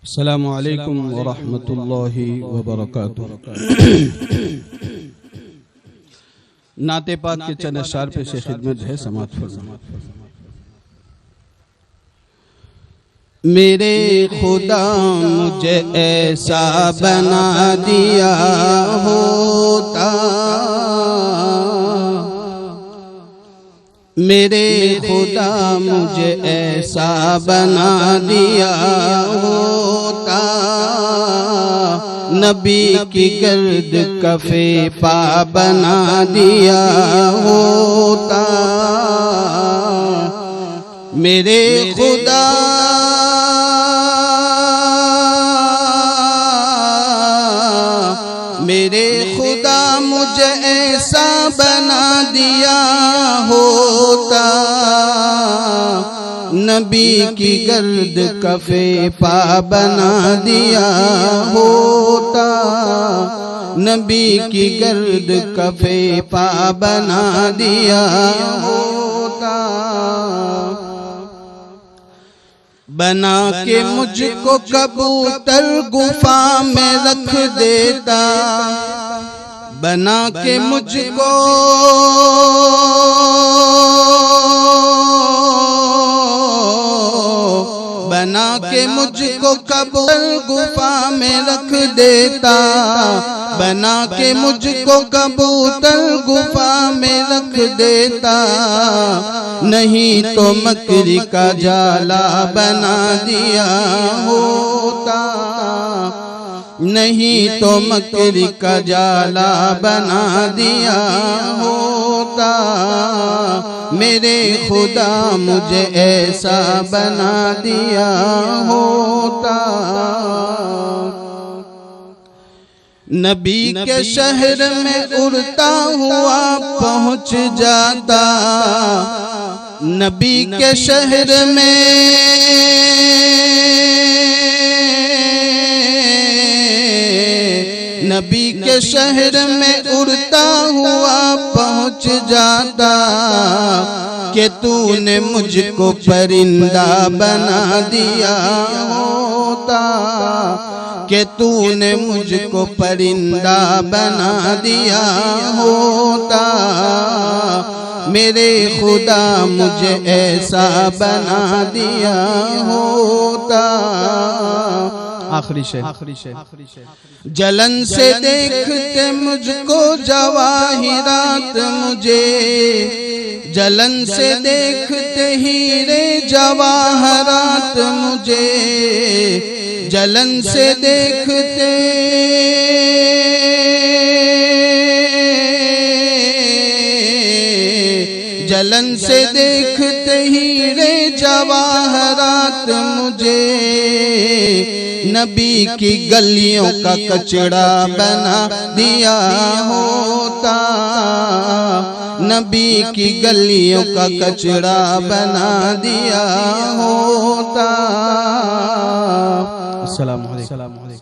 अस्सलामु अलैकुम व रहमतुल्लाहि व बरकातुहू। नाते पाक के चंद अशआर पे से खिदमत है, समाअत फरमाएं। मेरे खुदा मुझे ऐसा बना दिया होता, मेरे खुदा मुझे ऐसा बना दिया होता, नबी की गर्द कफे पा बना दिया होता। मेरे खुदा मुझे ऐसा बना दिया होता, नबी की गर्द कफे पा बना दिया होता, नबी की गर्द कफे पा बना दिया होता। बना के मुझको कबूतर गुफा में रख देता, बना के मुझको कबूतर गुफा में रख देता, बना के मुझको कबूतर गुफा में रख देता, नहीं तो मकरी का जाला बना दिया होता, नहीं तो मकरी का जाला बना दिया होता। मेरे खुदा मुझे ऐसा बना दिया होता। नबी के शहर में उड़ता हुआ पहुंच जाता, नबी के शहर में नबी के शहर में उड़ता हुआ पहुंच जाता, कि तूने मुझको परिंदा बना दिया होता, कि तूने मुझको परिंदा बना दिया होता। मेरे खुदा मुझे ऐसा बना दिया होता। आखिरी शेर। जलन से देखते मुझको जवाहिरात मुझे, जलन से देखते हीरे जवाहरात मुझे, जलन से देखते जलन से देखते हीरे जवाहरात मुझे, नबी की गलियों का कचड़ा बना दिया होता, नबी की गलियों का कचड़ा बना दिया होता। अस्सलामु अलैकुम।